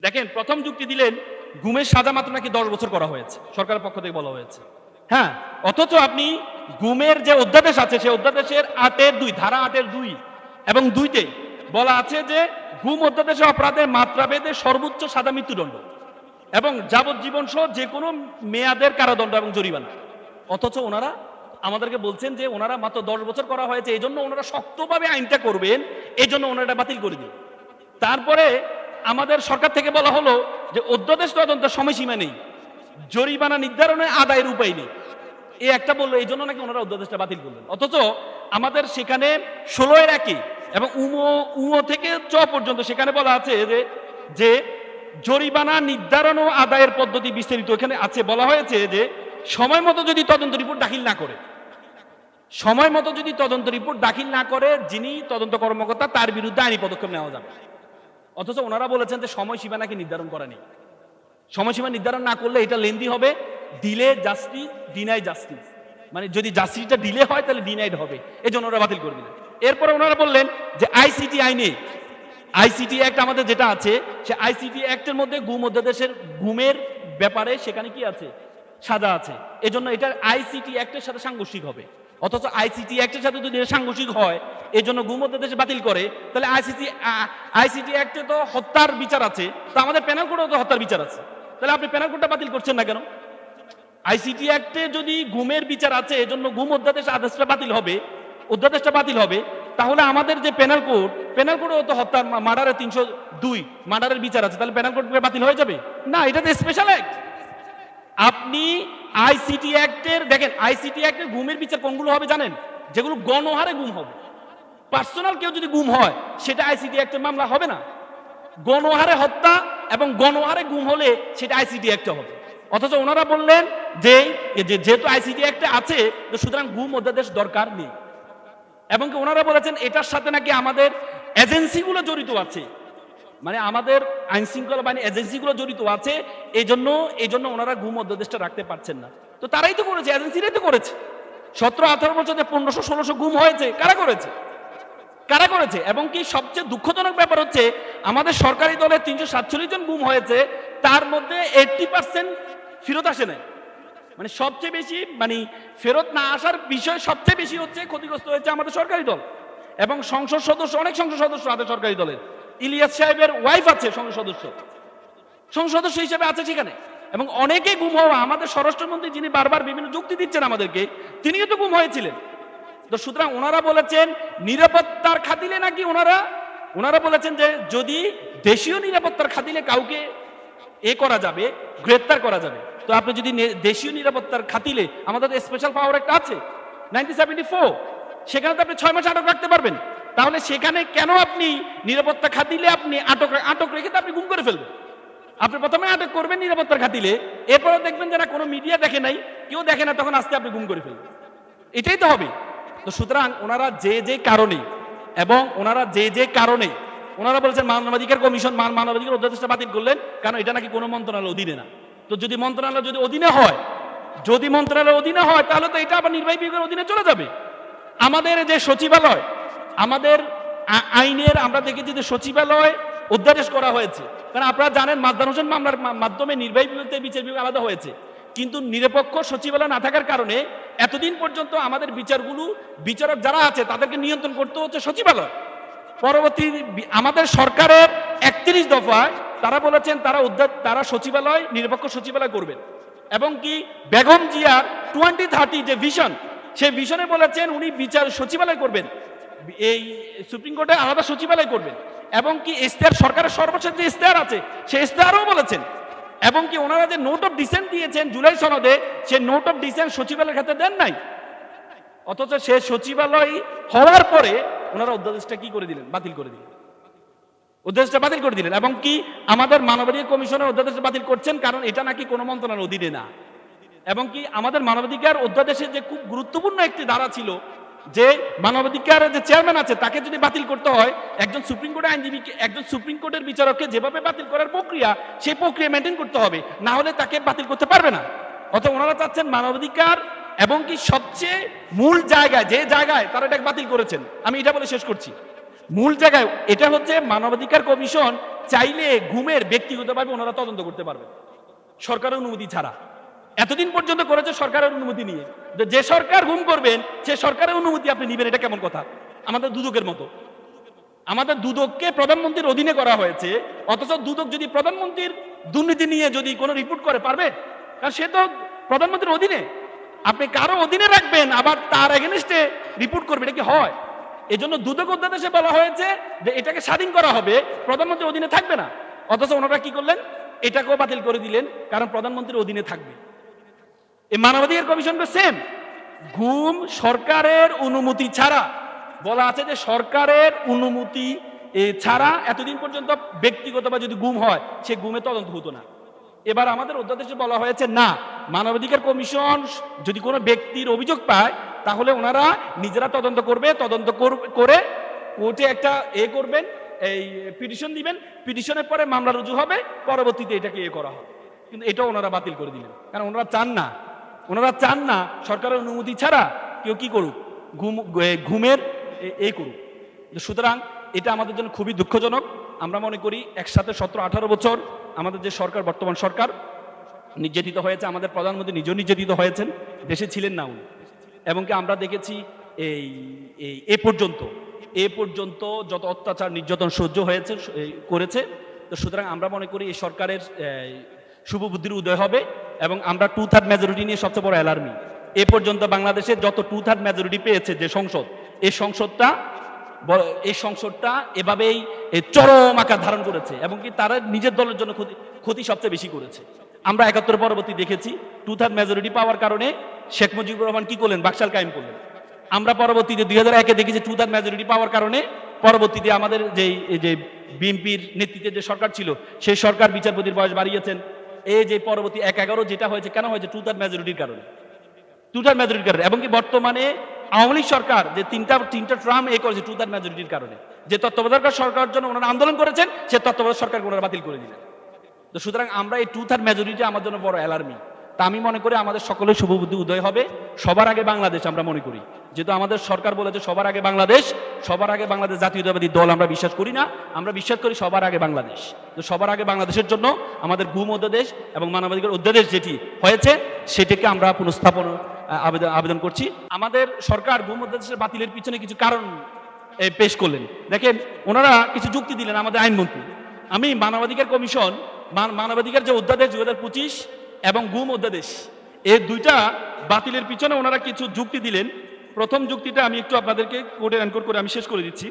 দেখেন, প্রথম যুক্তি দিলেন গুমের সাজা মাত্র নাকি 10 বছর করা হয়েছে, সরকারের পক্ষ থেকে বলা হয়েছে। হ্যাঁ, অথচ আপনি গুমের যে অধ্যাদেশ আছে সেই অধ্যাদেশের 8-2 ধারা 8-2 এবং 2-তে বলা আছে যে গুম অধ্যাদেশে অপরাধের মাত্রাভেদে সর্বোচ্চ সাজা মৃত্যুদণ্ড এবং যাবজ্জীবন সহ যে কোনো মেয়াদের কারাদণ্ড এবং জরিমানা। অথচ ওনারা আমাদেরকে বলছেন যে ওনারা মাত্র 10 বছর করা হয়েছে, এই জন্য ওনারা শক্তভাবে আইনটা করবেন, এই জন্য ওনারা এটা বাতিল করে দিন। তারপরে আমাদের সরকার থেকে বলা হলো যে অধ্যাদেশ তদন্ত সময়সীমা নেই, জরিমানা নির্ধারণে আদায়ের উপায় নেই, এই একটা বললো, এই জন্য নাকি ওনারা অধ্যাদেশটা বাতিল করলেন। অথচ আমাদের সেখানে 16-1 এবং উমো থেকে চ পর্যন্ত সেখানে বলা আছে যে জরিমানা নির্ধারণ ও আদায়ের পদ্ধতি বিস্তারিত এখানে আছে। বলা হয়েছে যে সময় মতো যদি তদন্ত রিপোর্ট দাখিল না করে, সময় মতো যদি তদন্ত রিপোর্ট দাখিল না করে যিনি তদন্ত কর্মকর্তা তার বিরুদ্ধে আইনি পদক্ষেপ নেওয়া যাবে। অথচ ওনারা বলেছেন যে সময়সীমা নাকি নির্ধারণ করা নেই, সময়সীমা নির্ধারণ না করলে এটা লেন্দি হবে, ডিলে জাস্টিস ডিনাই জাস্টিস, মানে যদি জাস্টিসটা ডিলে হয় তাহলে ডিনাইড হবে, এই জন্য ওরা বাতিল করে দিলেন। এরপরে ওনারা বললেন যে আইসিটি আইনে, আইসিটি অ্যাক্ট আমাদের যেটা আছে সে আইসিটি অ্যাক্টের মধ্যে গুম অধ্যাদেশের গুমের ব্যাপারে সেখানে কি আছে, সাজা আছে, এজন্য এটা আইসিটি অ্যাক্টের সাথে সাংঘর্ষিক হবে। অথচ আইসিটি অ্যাক্টের সাথে যদি সাংঘর্ষিক হয় এই জন্য গুম অধ্যাদেশ বাতিল করে, তাহলে আইসিটি অ্যাক্টে তো হত্যার বিচার আছে, তো আমাদের পেনাল কোডেও তো হত্যার বিচার আছে, তাহলে আপনি পেনাল কোডটা বাতিল করছেন না কেন? আইসিটি অ্যাক্টে যদি গুমের বিচার আছে এজন্য গুম অধ্যাদেশ আদেশটা বাতিল হবে, অধ্যাদেশটা বাতিল হবে, তাহলে আমাদের যে পেনাল কোডেও তো হত্যার মার্ডারের 302 মার্ডারের বিচার আছে, তাহলে পেনাল কোড বাতিল হয়ে যাবে না? এটা তো স্পেশাল অ্যাক্ট। আপনি আইসিটি অ্যাক্টের দেখেন, আইসিটি অ্যাক্টের গুমের বিচার কোনগুলো হবে জানেন? যেগুলো গণহারে গুম হবে। পার্সোনাল কেউ যদি গুম হয় সেটা আইসিটি অ্যাক্টের মামলা হবে না, গণহারে হত্যা এবং গণহারে গুম হলে সেটা আইসিটি অ্যাক্টে হবে। অথচ ওনারা বললেন যে যেহেতু আইসিটি অ্যাক্টে আছে সুতরাং গুম অধ্যাদেশ দরকার নেই, এবং ওনারা বলেছেন এটার সাথে নাকি আমাদের এজেন্সিগুলো জড়িত আছে, মানে আমাদের আইন শৃঙ্খলা বাহিনী এজেন্সিগুলো জড়িত আছে, এই জন্য ওনারা গুম অধ্যাদেশটা রাখতে পারছেন না। তো তারাই তো করেছে, এজেন্সিরাই তো করেছে। 17-18 বছরে 1500-1600 গুম হয়েছে, কারা করেছে? এবং কি সবচেয়ে দুঃখজনক ব্যাপার হচ্ছে আমাদের সরকারি দলে 347 জন গুম হয়েছে, তার মধ্যে 80% ফেরত আসে নাই। মানে সবচেয়ে বেশি, মানে ফেরত না আসার বিষয় সবচেয়ে বেশি হচ্ছে ক্ষতিগ্রস্ত হয়েছে আমাদের সরকারি দল এবং সংসদ সদস্য, অনেক সংসদ সদস্য আছে সরকারি দলের। ইলিয়াস সাহেবের ওয়াইফ আছে সংসদ সদস্য হিসেবে আছে সেখানে, এবং অনেকেই গুম হওয়া, আমাদের স্বরাষ্ট্রমন্ত্রী যিনি বারবার বিভিন্ন যুক্তি দিচ্ছেন আমাদেরকে, তিনিও তো গুম হয়েছিলেন। তো সুতরাং ওনারা বলেছেন নিরাপত্তার খাতিরে নাকি ওনারা বলেছেন যে যদি দেশীয় নিরাপত্তার খাতিরে কাউকে করা যাবে, গ্রেফতার করা যাবে। তো আপনি যদি দেশীয় নিরাপত্তার খাতিরে, আমাদের স্পেশাল পাওয়ার একটা আছে 1974, সেখানে তো আপনি 6 মাস আটক রাখতে পারবেন, তাহলে সেখানে কেন আপনি নিরাপত্তা খাতিলে আপনি আটক রেখে তো আপনি গুম করে ফেলবেন? আপনি প্রথমে আটক করবেন নিরাপত্তার খাতিলে, এরপরে দেখবেন যারা কোনো মিডিয়া দেখে নাই, কেউ দেখে না, তখন আস্তে আপনি গুম করে ফেলবেন, এটাই তো হবে। তো সুতরাং ওনারা যে কারণে ওনারা বলেছেন মানবাধিকার কমিশন মানবাধিকার অধ্যাদেশটা বাতিল করলেন, কারণ এটা নাকি কোনো মন্ত্রণালয়ের অধীনে না। তো যদি মন্ত্রণালয় অধীনে হয় তাহলে তো এটা আবার নির্বাহী বিভাগের অধীনে চলে যাবে। আমাদের যে সচিবালয়, আমাদের আইনের আমরা দেখেছি যে সচিবালয় অধ্যাদেশ করা হয়েছে, কারণ আপনারা জানেন মাজদার হোসেন মামলার মাধ্যমে নির্বাহী বিভাগ থেকে বিচার বিভাগ আলাদা হয়েছে, কিন্তু নিরপেক্ষ সচিবালয় না থাকার কারণে এতদিন পর্যন্ত আমাদের বিচারক যারা আছে তাদেরকে নিয়ন্ত্রণ করতে হচ্ছে সচিবালয়। পরবর্তী আমাদের সরকারের 31 দফায় তারা বলেছেন তারা সচিবালয়, নিরপেক্ষ সচিবালয় করবেন, এবং কি বেগম জিয়ার 2030 যে ভিশন, সেই ভিশনে বলেছেন উনি বিচার সচিবালয় করবেন, এই সুপ্রিম কোর্টে আলাদা সচিবালয় করবেন, এবং কি ইশতেহার, সরকারের সর্বশেষ যে ইশতেহার আছে সেই ইশতেহারও বলেছেন, এবং কি ওনারা যে নোট অফ ডিসেন্ট দিয়েছেন জুলাই সনদে, সেই নোট অফ ডিসেন্ট সচিবালয়ের ক্ষেত্রে দেন নাই। অথচ সে সচিবালয় হওয়ার পরে ওনারা অধ্যাদেশটা কি করে দিলেন, বাতিল করে দিলেন, এবং কি আমাদের মানবাধিকার কমিশনের অধ্যাদেশটা বাতিল করছেন, কারণ এটা নাকি কোনো মন্ত্রণালয়ের অধীনে না। এবং কি আমাদের মানবাধিকার অধ্যাদেশের যে খুব গুরুত্বপূর্ণ একটি ধারা ছিল যে মানবাধিকারের যে চেয়ারম্যান আছে তাকে যদি বাতিল করতে হয়, একজন সুপ্রিম কোর্টের আইনজীবীকে, একজন সুপ্রিম কোর্টের বিচারককে যেভাবে বাতিল করার প্রক্রিয়া, সেই প্রক্রিয়া মেনটেন করতে হবে, না হলে তাকে বাতিল করতে পারবে না। অর্থাৎ ওনারা চাচ্ছেন মানবাধিকার এবং কি সবচেয়ে মূল জায়গায়, যে জায়গায় তারা এটা বাতিল করেছেন, আমি এটা বলে শেষ করছি, মূল জায়গায় এটা হচ্ছে মানবাধিকার কমিশন চাইলে গুমের ব্যক্তিগতভাবে ওনারা তদন্ত করতে পারবে সরকারের অনুমতি ছাড়া। এতদিন পর্যন্ত করেছে সরকারের অনুমতি নিয়ে। যে সরকার গুম করবেন সে সরকারের অনুমতি আপনি নিবেন, এটা কেমন কথা? আমাদের দুদকের মতো। আমাদের দুদককে প্রধানমন্ত্রীর অধীনে করা হয়েছে, অথচ দুদক যদি প্রধানমন্ত্রীর দুর্নীতি নিয়ে যদি কোনো রিপোর্ট করে পারবে? কারণ সে তো প্রধানমন্ত্রীর অধীনে। আপনি কারো অধীনে রাখবেন আবার তার এগেনস্টে রিপোর্ট করবে, এটা কি হয়? এজন্য দুদক অধ্যাদেশে বলা হয়েছে যে এটাকে স্বাধীন করা হবে, প্রধানমন্ত্রীর অধীনে থাকবে না। অথচ ওনারা কি করলেন? এটাকেও বাতিল করে দিলেন, কারণ প্রধানমন্ত্রীর অধীনে থাকবে। এই মানবাধিকার কমিশনকে সেম, গুম সরকারের অনুমতি ছাড়া, বলা আছে যে সরকারের অনুমতি ছাড়া এতদিন পর্যন্ত ব্যক্তিগত বা যদি গুম হয় সে গুমে তদন্ত হতো না। এবার আমাদের অধ্যাদেশে বলা হয়েছে না, মানবাধিকার কমিশন যদি কোনো ব্যক্তির অভিযোগ পায় তাহলে ওনারা নিজেরা তদন্ত করবে, তদন্ত করে কোর্টে একটা করবেন, এই পিটিশন দিবেন, পিটিশনের পরে মামলা রুজু হবে, পরবর্তীতে এটাকে করা হবে। কিন্তু এটাও ওনারা বাতিল করে দিলেন, কারণ ওনারা চান না সরকারের অনুমতি ছাড়া কেউ কি করুক, ঘুমের করুক। সুতরাং এটা আমাদের জন্য খুবই দুঃখজনক। আমরা মনে করি একসাথে 17-18 বছর আমাদের যে সরকার, বর্তমান সরকার নির্যাতিত হয়েছে, আমাদের প্রধানমন্ত্রী নিজেও নির্যাতিত হয়েছেন, দেশে ছিলেন না উনি। এবং কি আমরা দেখেছি এ পর্যন্ত যত অত্যাচার নির্যাতন সহ্য হয়েছে করেছে। তো সুতরাং আমরা মনে করি এই সরকারের শুভ বুদ্ধির উদয় হবে, এবং আমরা 2/3 মেজরিটি নিয়ে সবচেয়ে বড় অ্যালার্মি। এ পর্যন্ত বাংলাদেশে যত 2/3 মেজরিটি পেয়েছে যে সংসদ, এই সংসদটা এভাবেই চরম আকার ধারণ করেছে, এবং কি তারা নিজের দলের জন্য ক্ষতি সবচেয়ে বেশি করেছে। আমরা 71 পরবর্তী দেখেছি 2/3 মেজরিটি পাওয়ার কারণে শেখ মুজিবুর রহমান কি করলেন? বাকশাল কায়েম করলেন। আমরা পরবর্তীতে 2001-এ দেখেছি 2/3 মেজরিটি পাওয়ার কারণে পরবর্তীতে আমাদের যে বিএনপির নেতৃত্বে যে সরকার ছিল সেই সরকার বিচারপতির বয়স বাড়িয়েছেন। এই যে পরবর্তী 1/11 যেটা হয়েছে, কেন হয়েছে? 2/3 মেজরিটির কারণে, এবং কি বর্তমানে আওয়ামী লীগ সরকার যে তিনটা ট্রাম করেছে 2/3 মেজরিটির কারণে। যে তত্ত্বাবধায়ক সরকারের জন্য ওনারা আন্দোলন করেছেন, সে তত্ত্বাবধায়ক সরকারকে ওনারা বাতিল করে দিলেন। তো সুতরাং আমরা এই 2/3 মেজরিটি আমার জন্য বড় অ্যালার্মি। তা আমি মনে করি আমাদের সকলের শুভবুদ্ধি উদয় হবে। সবার আগে বাংলাদেশ আমরা মনে করি, যেহেতু আমাদের সরকার বলেছে সবার আগে বাংলাদেশ, জাতীয়তাবাদী দল আমরা বিশ্বাস করি না, আমরা বিশ্বাস করি সবার আগে বাংলাদেশ। তো সবার আগে বাংলাদেশের জন্য আমাদের গুম অধ্যাদেশ এবং মানবাধিকার অধ্যাদেশ যেটি হয়েছে সেটিকে আমরা পুনঃস্থাপন আবেদন করছি। আমাদের সরকার গুম অধ্যাদেশের বাতিলের পিছনে কিছু কারণ পেশ করলেন। দেখেন, ওনারা কিছু যুক্তি দিলেন আমাদের আইনমন্ত্রী। আমি মানবাধিকার কমিশন, মানবাধিকার যে অধ্যাদেশ 2025 এবং গুম অধ্যাদেশ, এই দুইটা বাতিলের পিছনে ওনারা কিছু যুক্তি দিলেন। প্রথম যুক্তিটা আমি একটু আপনাদেরকে কোডে এনকোড করে আমি শেষ করে দিচ্ছি।